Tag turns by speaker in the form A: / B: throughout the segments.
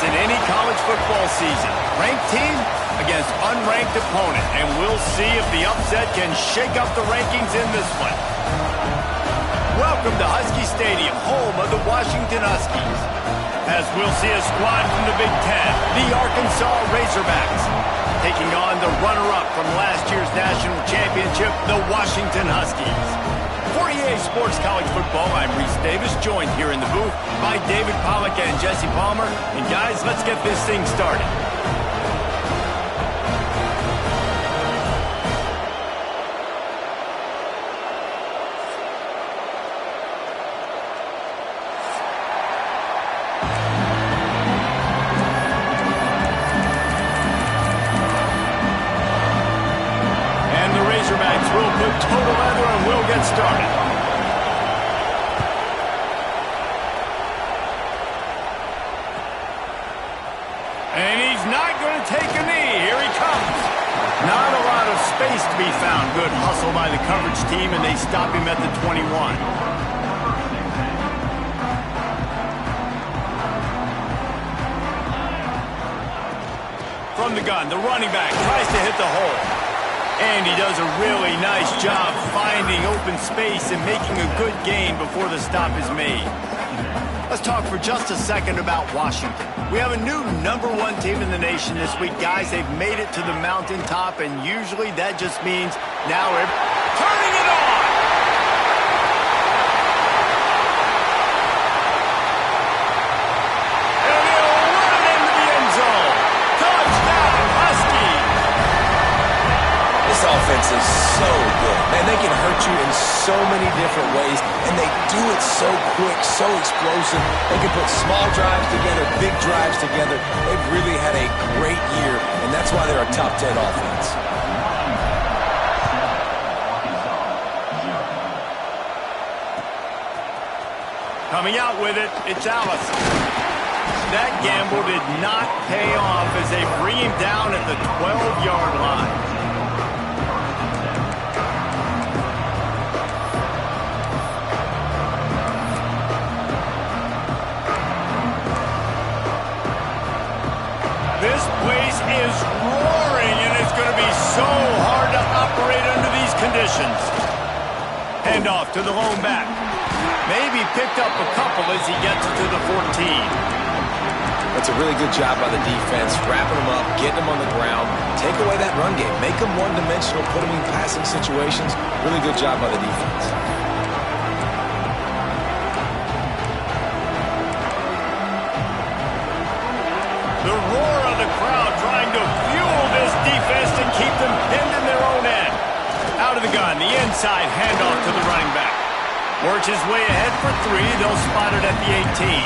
A: in any college football season. Ranked team against unranked opponent, and we'll see if the upset can shake up the rankings in this one. Welcome to Husky Stadium, home of the Washington Huskies. As we'll see a squad from the Big Ten, the Arkansas Razorbacks, taking on the runner-up from last year's national championship, the Washington Huskies. For EA Sports College Football, I'm Reese Davis, joined here in the booth by David Pollack and Jesse Palmer. And guys, let's get this thing started. We'll put total leather and we'll get started. And he's not going to take a knee. Here he comes. Not a lot of space to be found. Good hustle by the coverage team, and they stop him at the 21. From the gun, the running back tries to hit the hole. And he does a really nice job finding open space and making a good gain before the stop is made. Let's talk for just a second about Washington. We have a new #1 team in the nation this week, guys. They've made it to the mountaintop, and usually that just means now we're turning it on. And he'll run it into the end zone. Touchdown, Huskies.
B: This offense is so good. Man, they can hurt you in so many different ways, and they do it so quick, so explosive. They can put small drives together, big drives together. They've really had a great year, and that's why they're a top 10 offense.
A: Coming out with it, it's Allison. That gamble did not pay off as they bring him down at the 12-yard line. This place is roaring, and it's going to be so hard to operate under these conditions. Handoff to the lone back. Maybe picked up a couple as he gets it to the 14.
B: That's a really good job by the defense, wrapping them up, getting them on the ground. Take away that run game. Make them one-dimensional, put them in passing situations. Really good job by the defense.
A: The roar of the crowd trying to fuel this defense and keep them pinned in their own end. Out of the gun, the inside handoff to the running back. Works his way ahead for 3. They'll spot it at the 18.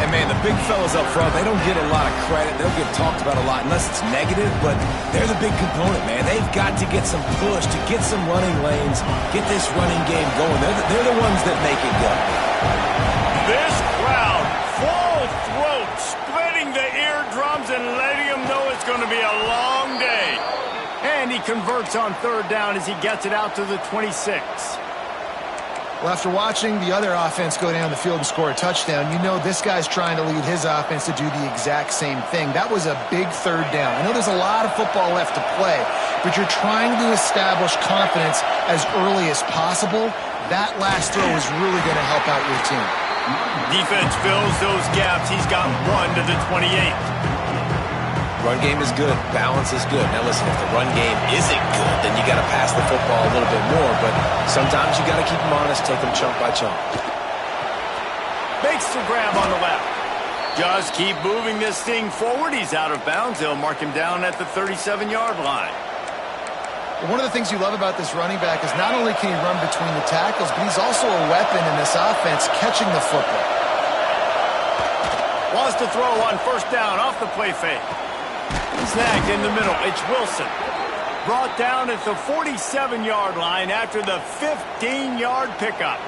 B: And, man, the big fellas up front, they don't get a lot of credit. They don't get talked about a lot unless it's negative, but they're the big component, man. They've got to get some push, to get some running lanes, get this running game going. They're the ones that make it go.
A: This crowd, full throat, splitting the eardrums and letting them know it's going to be a long day. And he converts on 3rd down as he gets it out to the 26.
C: Well, after watching the other offense go down the field and score a touchdown, you know this guy's trying to lead his offense to do the exact same thing. That was a big 3rd down. I know there's a lot of football left to play, but you're trying to establish confidence as early as possible. That last throw is really going to help out your team.
A: Defense fills those gaps. He's got 1 to the 28.
B: Run game is good. Balance is good. Now, listen, if the run game isn't good, then you got to pass the football a little bit more. But sometimes you got to keep them honest, take them chunk by chunk.
A: Makes the grab on the left. Just keep moving this thing forward. He's out of bounds. They'll mark him down at the 37-yard line.
C: One of the things you love about this running back is not only can he run between the tackles, but he's also a weapon in this offense catching the football.
A: Wants to throw on 1st down off the play fake. Snagged in the middle. It's Wilson. Brought down at the 47-yard line after the 15-yard pickup.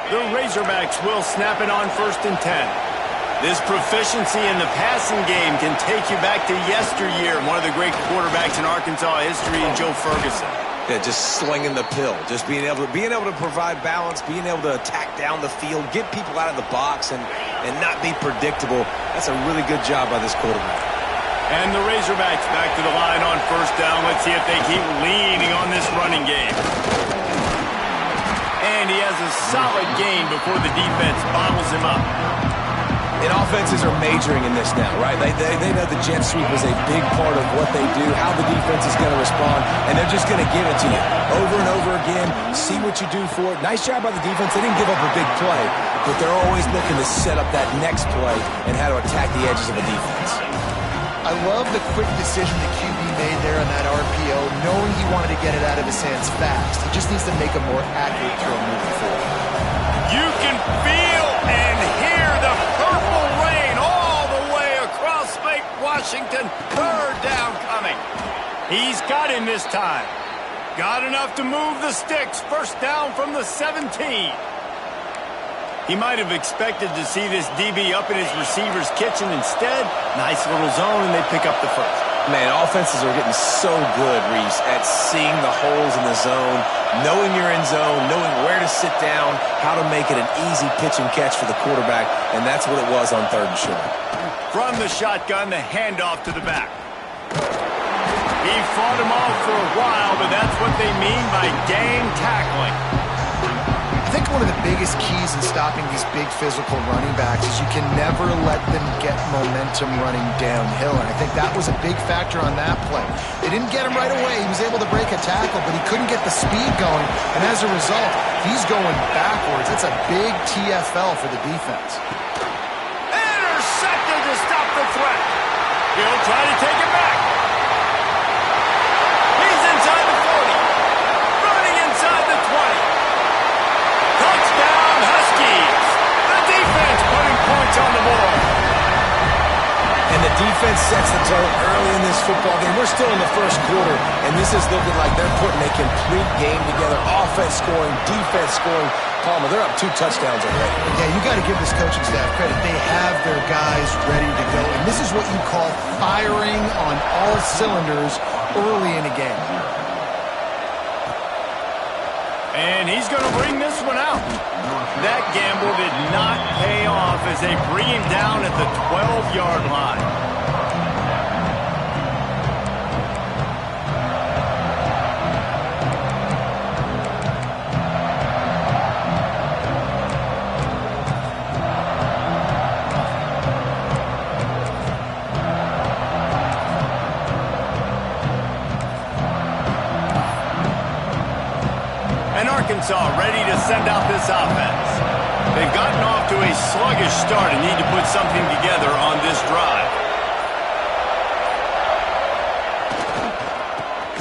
A: The Razorbacks will snap it on 1st and 10. This proficiency in the passing game can take you back to yesteryear, one of the great quarterbacks in Arkansas history in Joe Ferguson.
B: Yeah, just slinging the pill, just being able to provide balance, being able to attack down the field, get people out of the box, and not be predictable. That's a really good job by this quarterback.
A: And the Razorbacks back to the line on first down. Let's see if they keep leaning on this running game. And he has a solid gain before the defense bottles him up.
B: And offenses are majoring in this now, right? They know the jet sweep is a big part of what they do, how the defense is going to respond, and they're just going to give it to you over and over again, see what you do for it. Nice job by the defense. They didn't give up a big play, but they're always looking to set up that next play and how to attack the edges of a defense.
C: I love the quick decision the QB made there on that RPO, knowing he wanted to get it out of his hands fast. He just needs to make a more accurate throw moving forward.
A: You can feel and hear the purple rain all the way across Lake Washington. Third down coming. He's got him this time. Got enough to move the sticks. First down from the 17. He might have expected to see this DB up in his receiver's kitchen. Instead, nice little zone, and they pick up the first.
B: Man, offenses are getting so good, Reese, at seeing the holes in the zone, knowing you're in zone, knowing where to sit down, how to make it an easy pitch and catch for the quarterback, and that's what it was on third and short.
A: From the shotgun, the handoff to the back. He fought him off for a while, but that's what they mean by gang tackling.
C: I think one of the biggest keys in stopping these big physical running backs is you can never let them get momentum running downhill, and I think that was a big factor on that play. They didn't get him right away. He was able to break a tackle, but he couldn't get the speed going, and as a result, he's going backwards. That's a big TFL for the defense.
A: Intercepted to stop the threat. He'll try to take it back. He's inside the 40. Running inside the 20. Touchdown, Huskies! The defense putting points on the board.
B: And the defense sets the tone early in this football game. We're still in the first quarter, and this is looking like they're putting a complete game together. Offense scoring, defense scoring. Palmer, they're up 2 touchdowns already.
C: Yeah, you got to give this coaching staff credit. They have their guys ready to go, and this is what you call firing on all cylinders early in a game.
A: And he's going to bring this one out. That gamble did not pay off as they bring him down at the 12-yard line. Arkansas ready to send out this offense. They've gotten off to a sluggish start and need to put something together on this drive.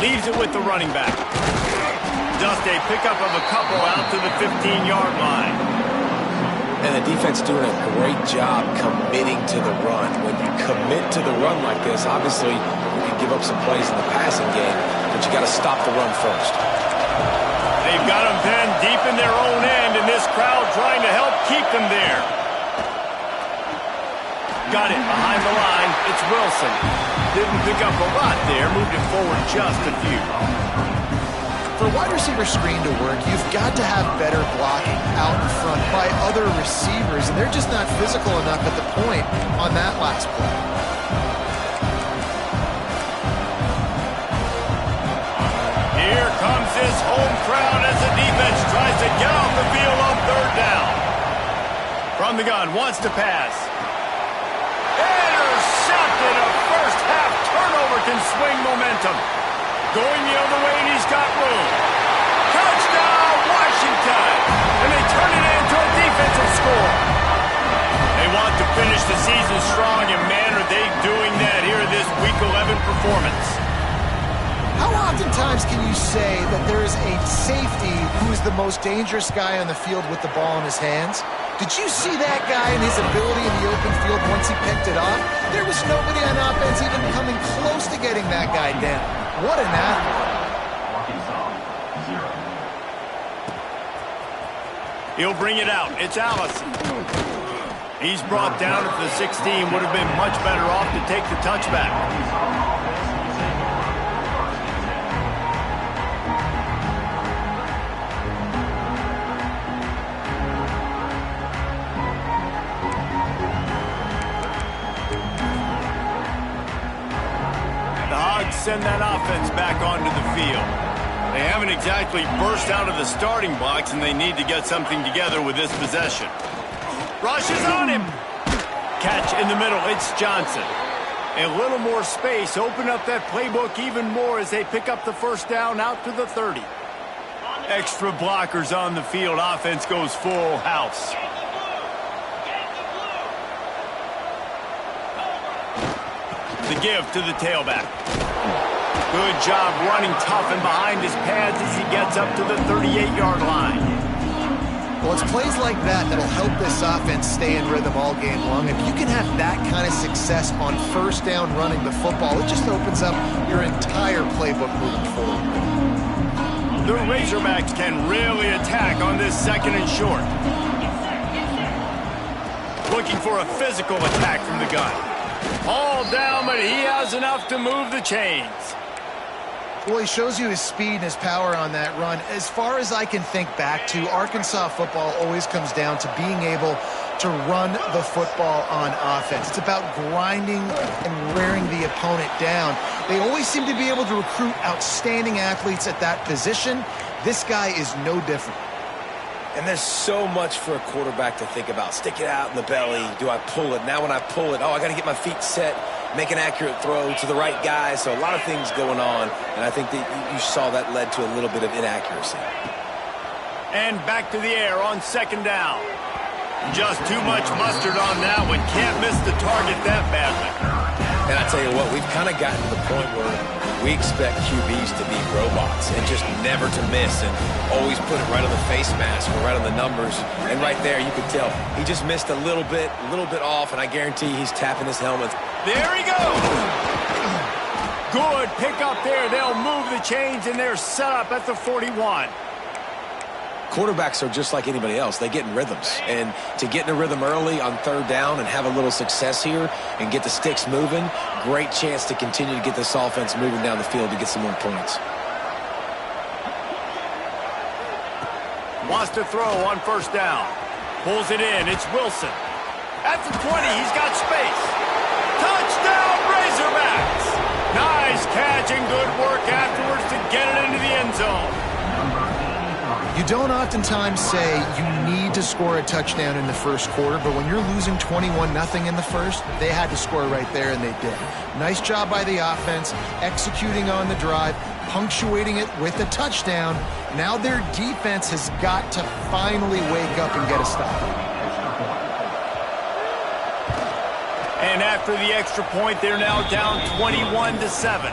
A: Leaves it with the running back. Just a pickup of a couple out to the 15-yard line.
B: And the defense doing a great job committing to the run. When you commit to the run like this, obviously you can give up some plays in the passing game, but you got to stop the run first.
A: They've got them pinned deep in their own end, and this crowd trying to help keep them there. Got it behind the line. It's Wilson. Didn't pick up a lot there. Moved it forward just a few.
C: For a wide receiver screen to work, you've got to have better blocking out in front by other receivers, and they're just not physical enough at the point on that last play.
A: Here comes this home crowd as the defense tries to get off the field on third down. From the gun, wants to pass. Intercepted. A first-half turnover can swing momentum. Going the other way, and he's got room. Touchdown, Washington! And they turn it into a defensive score. They want to finish the season strong, and man, are they doing that here in this Week 11 performance.
C: How oftentimes can you say that there is a safety who is the most dangerous guy on the field with the ball in his hands? Did you see that guy and his ability in the open field once he picked it off? There was nobody on offense even coming close to getting that guy down. What an athlete.
A: He'll bring it out. It's Allison. He's brought down at the 16. Would have been much better off to take the touchback. send that offense back onto the field. They haven't exactly burst out of the starting blocks, and they need to get something together with this possession. Rushes on him. Catch in the middle. It's Johnson. A little more space. Open up that playbook even more as they pick up the first down out to the 30. Extra blockers on the field. Offense goes full house. The give to the tailback. Good job running tough and behind his pads as he gets up to the 38-yard line.
C: Well, it's plays like that that'll help this offense stay in rhythm all game long. If you can have that kind of success on first down running the football, it just opens up your entire playbook moving forward.
A: The Razorbacks can really attack on this second and short. Looking for a physical attack from the gun. All down, but he has enough to move the chains.
C: Well, he shows you his speed and his power on that run. As far as I can think back to, Arkansas football always comes down to being able to run the football on offense. It's about grinding and wearing the opponent down. They always seem to be able to recruit outstanding athletes at that position. This guy is no different.
B: And there's so much for a quarterback to think about. Stick it out in the belly. Do I pull it? Now when I pull it, I got to get my feet set, make an accurate throw to the right guy. So a lot of things going on, and I think that you saw that led to a little bit of inaccuracy.
A: And back to the air on second down. Just too much mustard on that one. Can't miss the target that badly.
B: And I tell you what, we've kind of gotten to the point where we expect QBs to be robots and just never to miss and always put it right on the face mask or right on the numbers. And right there, you could tell he just missed a little bit off, and I guarantee he's tapping his helmet.
A: There he goes. Good pick up there. They'll move the chains, and they're set up at the 41.
B: Quarterbacks are just like anybody else. They get in rhythms. And to get in a rhythm early on third down and have a little success here and get the sticks moving, great chance to continue to get this offense moving down the field to get some more points.
A: Wants to throw on first down. Pulls it in. It's Wilson. At the 20, he's got space. Touchdown, Razorbacks! Nice catch and good work afterwards to get it into the end zone.
C: You don't oftentimes say you need to score a touchdown in the first quarter, but when you're losing 21-0 in the first, they had to score right there, and they did. Nice job by the offense, executing on the drive, punctuating it with a touchdown. Now their defense has got to finally wake up and get a stop.
A: And after the extra point, they're now down 21-7.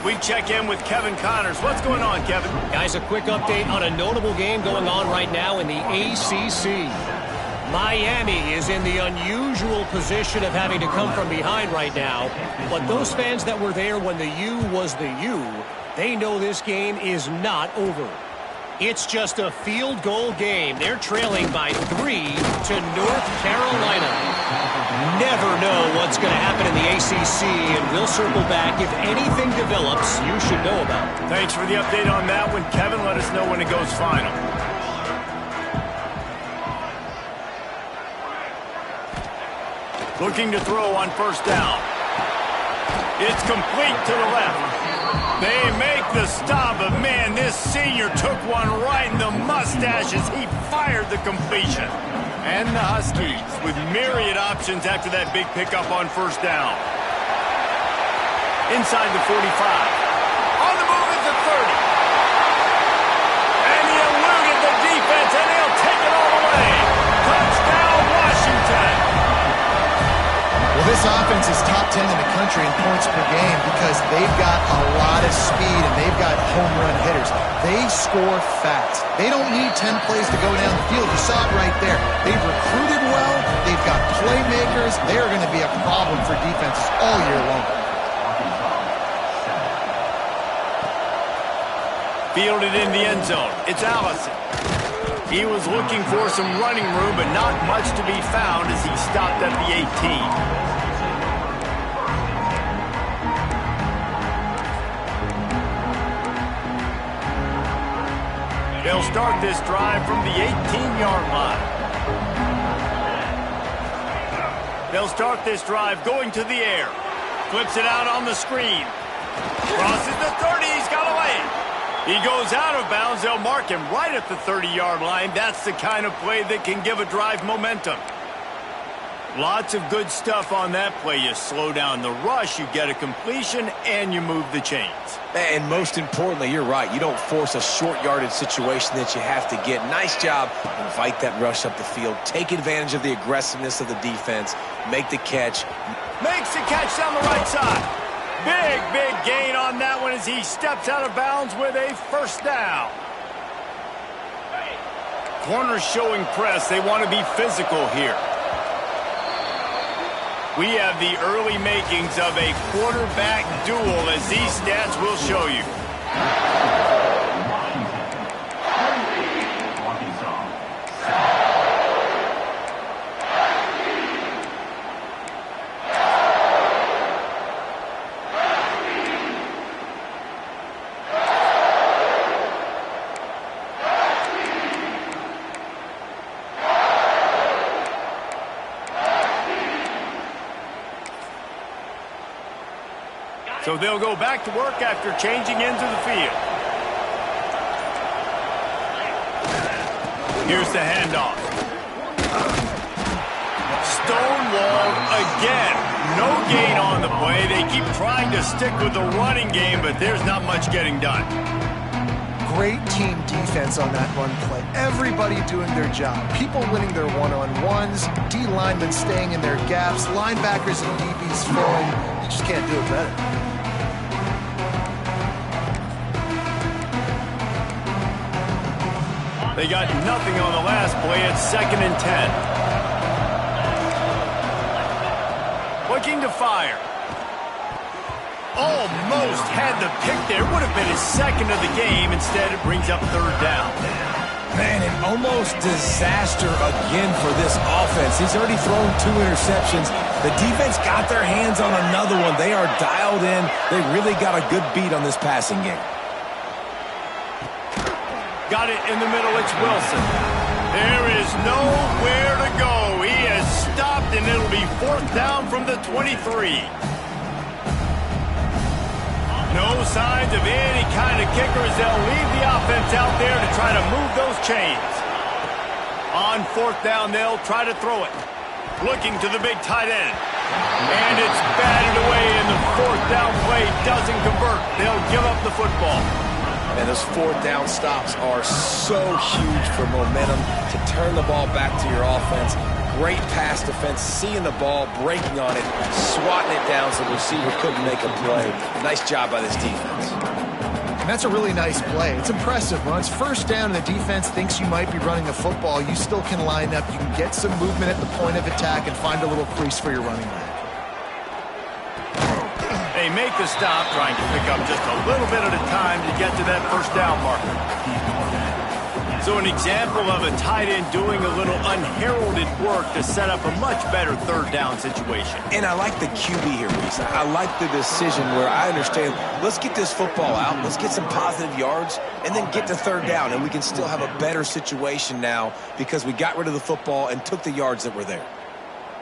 A: We check in with Kevin Connors. What's going on, Kevin?
D: Guys, a quick update on a notable game going on right now in the ACC. Miami is in the unusual position of having to come from behind right now. But those fans that were there when the U was the U, they know this game is not over. It's just a field goal game. They're trailing by 3 to North Carolina. Never know what's going to happen in the ACC, and we'll circle back if anything develops you should know about.
A: Thanks for the update on that one, Kevin. Let us know when it goes final. Looking to throw on first down. It's complete to the left. They make the stop, but man, this senior took one right in the mustache as he fired the completion. And the Huskies with myriad options after that big pickup on first down. Inside the 45. On the move at the 30. And he eluded the defense, and he'll take it all the way. Touchdown, Washington.
C: Well, this offense is top 10 in the country in points per game because they've got a lot of speed and they've got home run hitters. They score fast. They don't need 10 plays to go down the field. You saw it right there. They've recruited well. They've got playmakers. They are going to be a problem for defenses all year long.
A: Fielded in the end zone. It's Allison. He was looking for some running room, but not much to be found as he stopped at the 18. They'll start this drive from the 18-yard line. They'll start this drive going to the air. Flips it out on the screen. Crosses the 30. He's got away. He goes out of bounds. They'll mark him right at the 30-yard line. That's the kind of play that can give a drive momentum. Lots of good stuff on that play. You slow down the rush, you get a completion, and you move the chains.
B: And most importantly, you're right. You don't force a short yardage situation that you have to get. Nice job. Invite that rush up the field. Take advantage of the aggressiveness of the defense. Make the catch.
A: Makes the catch down the right side. Big, big gain on that one as he steps out of bounds with a first down. Corners showing press. They want to be physical here. We have the early makings of a quarterback duel, as these stats will show you. So they'll go back to work after changing into the field. Here's the handoff. Stonewalled again. No gain on the play. They keep trying to stick with the running game, but there's not much getting done.
C: Great team defense on that run play. Everybody doing their job. People winning their one-on-ones. D linemen staying in their gaps. Linebackers and DBs filling. You just can't do it better.
A: They got nothing on the last play. It's 2nd and 10. Looking to fire. Almost had the pick there. Would have been his second of the game. Instead, it brings up 3rd down.
B: Man, an almost disaster again for this offense. He's already thrown 2 interceptions. The defense got their hands on another one. They are dialed in. They really got a good beat on this passing game.
A: Got it in the middle. It's Wilson. There is nowhere to go. He has stopped, and it'll be 4th down from the 23. No signs of any kind of kickers. They'll leave the offense out there to try to move those chains. On 4th down, they'll try to throw it. Looking to the big tight end. And it's batted away, and the 4th down play doesn't convert. They'll give up the football.
B: And those 4th down stops are so huge for momentum to turn the ball back to your offense. Great pass defense, seeing the ball, breaking on it, swatting it down so the receiver couldn't make a play. Nice job by this defense.
C: And that's a really nice play. It's impressive. When it's 1st down and the defense thinks you might be running the football, you still can line up. You can get some movement at the point of attack and find a little crease for your running back.
A: They make the stop, trying to pick up just a little bit at a time to get to that 1st down marker. So an example of a tight end doing a little unheralded work to set up a much better 3rd down situation.
B: And I like the QB here, Reese. I like the decision where I understand, let's get this football out, let's get some positive yards, and then get to 3rd down, and we can still have a better situation now because we got rid of the football and took the yards that were there.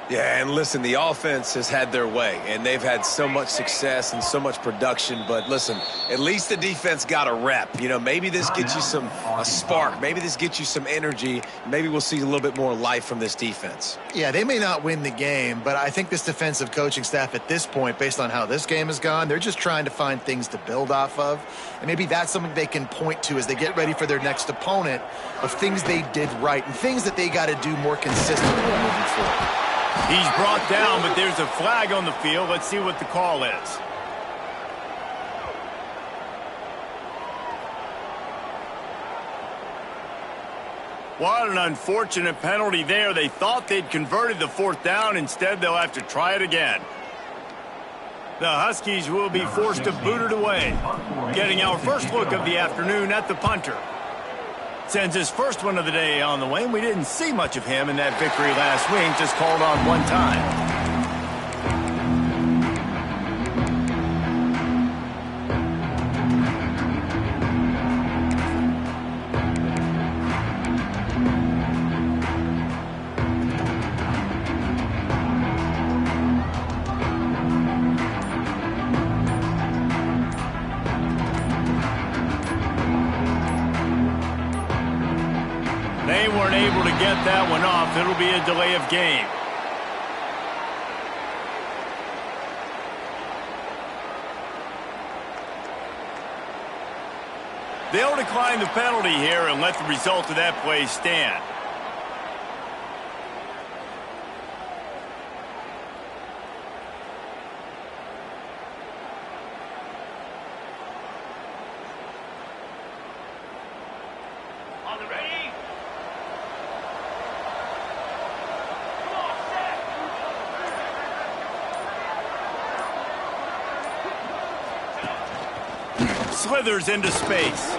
B: Yeah, and listen, the offense has had their way, and they've had so much success and so much production. But listen, at least the defense got a rep. You know, maybe this gets you a spark. Maybe this gets you some energy. Maybe we'll see a little bit more life from this defense.
C: Yeah, they may not win the game, but I think this defensive coaching staff at this point, based on how this game has gone, they're just trying to find things to build off of. And maybe that's something they can point to as they get ready for their next opponent of things they did right and things that they got to do more consistently moving forward.
A: He's brought down, but there's a flag on the field. Let's see what the call is. What an unfortunate penalty there. They thought they'd converted the 4th down. Instead, they'll have to try it again. The Huskies will be forced to boot it away. Getting our first look of the afternoon at the punter. Sends his first one of the day on the way, and we didn't see much of him in that victory last week, just called on one time. unable to get that one off. It'll be a delay of game. They'll decline the penalty here and let the result of that play stand.
E: On the ready?
A: Slithers into space.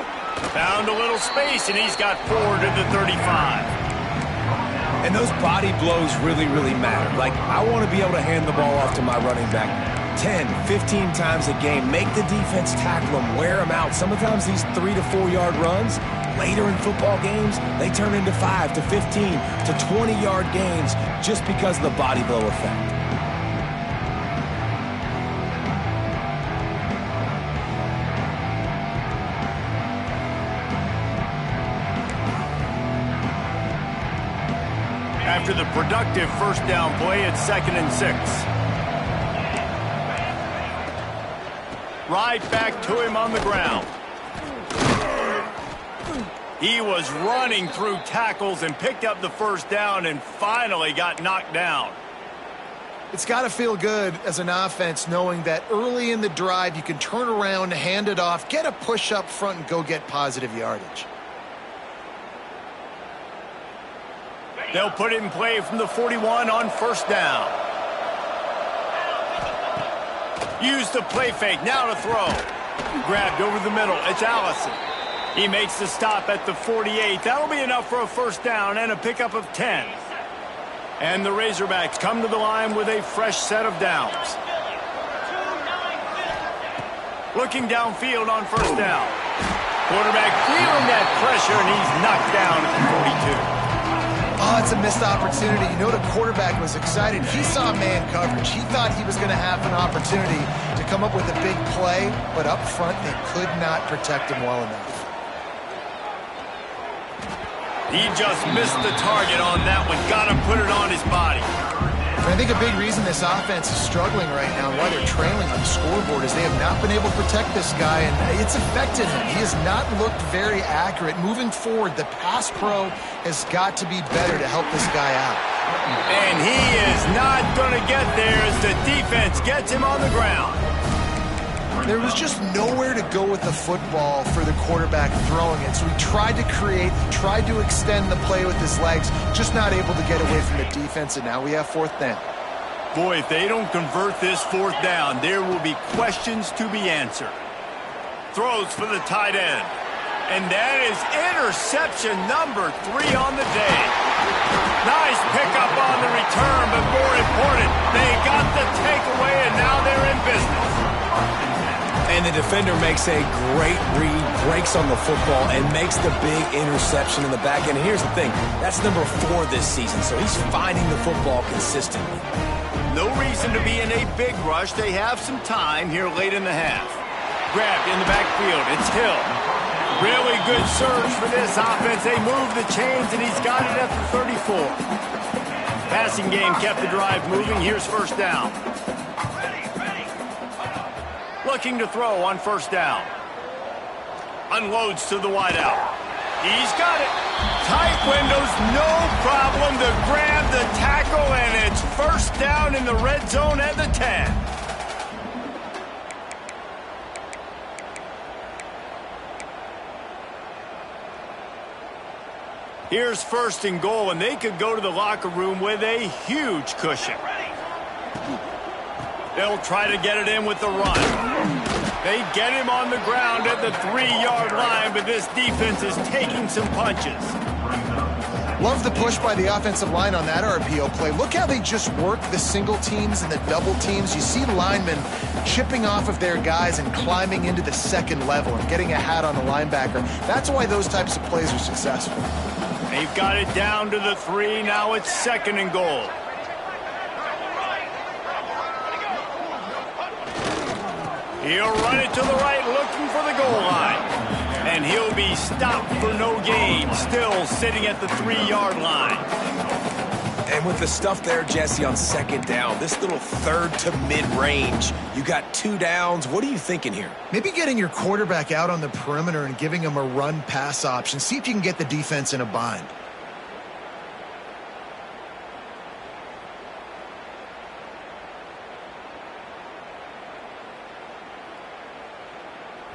A: Found a little space, and he's got forward to the 35.
B: And those body blows really, really matter. Like, I want to be able to hand the ball off to my running back 10, 15 times a game. Make the defense tackle them, wear them out. Sometimes these 3 to 4 yard runs, later in football games, they turn into 5 to 15 to 20 yard gains just because of the body blow effect.
A: After the productive first down play, it's 2nd and 6. Right back to him on the ground. He was running through tackles and picked up the first down and finally got knocked down.
C: It's got to feel good as an offense knowing that early in the drive you can turn around, hand it off, get a push up front, and go get positive yardage.
A: They'll put it in play from the 41 on first down. Use the play fake, now to throw. Grabbed over the middle, it's Allison. He makes the stop at the 48. That'll be enough for a first down and a pickup of 10. And the Razorbacks come to the line with a fresh set of downs. Looking downfield on first down. Quarterback feeling that pressure, and he's knocked down at the 42.
C: Oh, it's a missed opportunity. You know, the quarterback was excited. He saw man coverage. He thought he was going to have an opportunity to come up with a big play, but up front, they could not protect him well enough.
A: He just missed the target on that one. Got to put it on his body.
C: And I think a big reason this offense is struggling right now and why they're trailing on the scoreboard is they have not been able to protect this guy, and it's affected him. He has not looked very accurate. Moving forward, the pass pro has got to be better to help this guy out.
A: And he is not going to get there as the defense gets him on the ground.
C: There was just nowhere to go with the football for the quarterback throwing it. So he tried to create, tried to extend the play with his legs, just not able to get away from the defense, and now we have 4th down.
A: Boy, if they don't convert this 4th down, there will be questions to be answered. Throws for the tight end. And that is interception number 3 on the day. Nice pickup on the return, but more important, they got the takeaway, and now they're in business.
B: And the defender makes a great read, breaks on the football, and makes the big interception in the back end. Here's the thing, that's number 4 this season, so he's finding the football consistently.
A: No reason to be in a big rush. They have some time here late in the half. Grabbed in the backfield, it's Hill. Really good surge for this offense. They move the chains, and he's got it at the 34. Passing game kept the drive moving. Here's first down. Looking to throw on first down. Unloads to the wideout. He's got it. Tight windows, no problem to grab the tackle, and it's first down in the red zone at the 10. Here's 1st and goal, and they could go to the locker room with a huge cushion. They'll try to get it in with the run. They get him on the ground at the 3-yard line, but this defense is taking some punches.
C: Love the push by the offensive line on that RPO play. Look how they just work the single teams and the double teams. You see linemen chipping off of their guys and climbing into the 2nd level and getting a hat on the linebacker. That's why those types of plays are successful.
A: They've got it down to the 3. Now it's 2nd and goal. He'll run it to the right, looking for the goal line. And he'll be stopped for no gain, still sitting at the 3-yard line.
B: And with the stuff there, Jesse, on second down, this little third to mid-range, you got 2 downs. What are you thinking here?
C: Maybe getting your quarterback out on the perimeter and giving him a run-pass option. See if you can get the defense in a bind.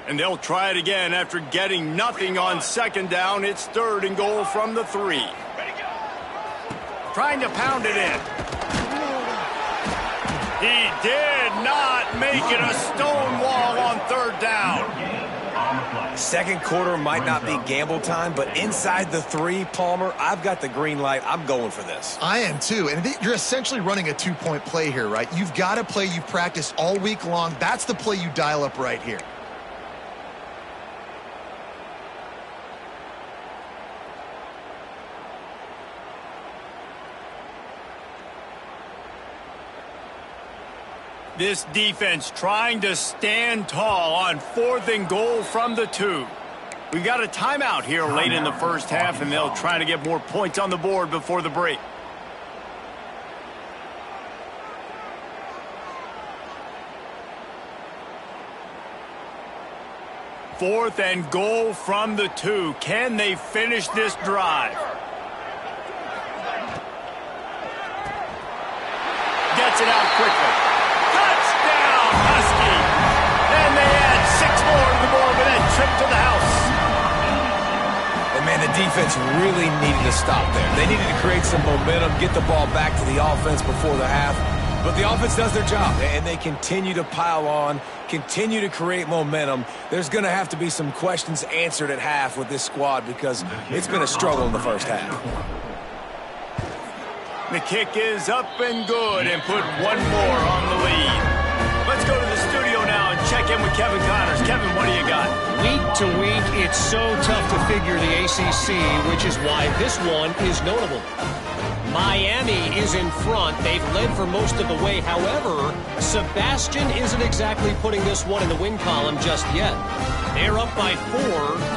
A: And they'll try it again after getting nothing on second down. It's 3rd and goal from the 3. Trying to pound it in. He did not make it a stone wall on 3rd down.
B: Second quarter might not be gamble time, but inside the 3, Palmer, I've got the green light. I'm going for this.
C: I am too. And you're essentially running a 2-point play here, right? You've got a play you've practiced all week long. That's the play you dial up right here.
A: This defense trying to stand tall on 4th and goal from the 2. We got a timeout here late in the first half, and they'll try to get more points on the board before the break. Fourth and goal from the 2. Can they finish this drive? Gets it out quickly. Touchdown, Husky! And they add 6 more to the board with that trip to the house.
B: And, man, the defense really needed to stop there. They needed to create some momentum, get the ball back to the offense before the half. But the offense does their job, and they continue to pile on, continue to create momentum. There's going to have to be some questions answered at half with this squad because it's been a struggle in the first half.
A: The kick is up and good and put 1 more on the lead. Let's go to the studio now and check in with Kevin Connors. Kevin, what do you got?
D: Week to week, it's so tough to figure the ACC, which is why this one is notable. Miami is in front. They've led for most of the way. However, Sebastian isn't exactly putting this one in the win column just yet. They're up by 4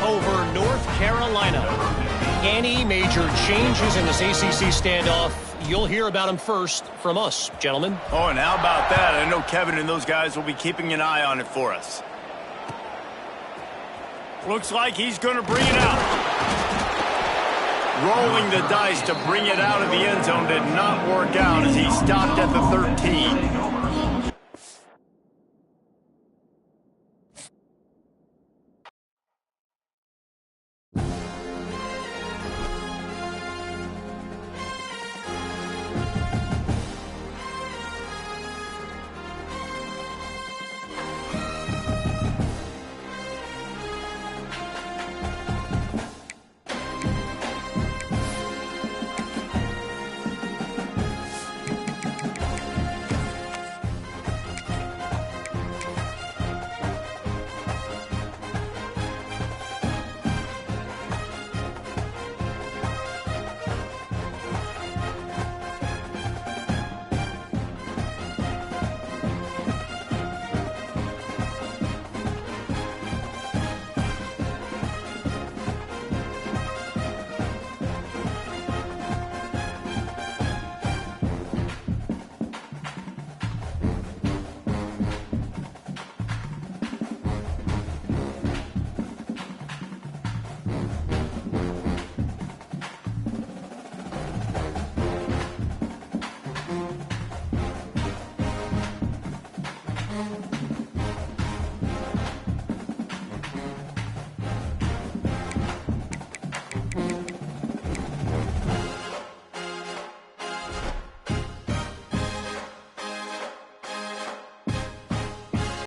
D: over North Carolina. Any major changes in this ACC standoff, you'll hear about them first from us, gentlemen.
A: Oh, and how about that? I know Kevin and those guys will be keeping an eye on it for us. Looks like he's going to bring it out. Rolling the dice to bring it out of the end zone did not work out as he stopped at the 13.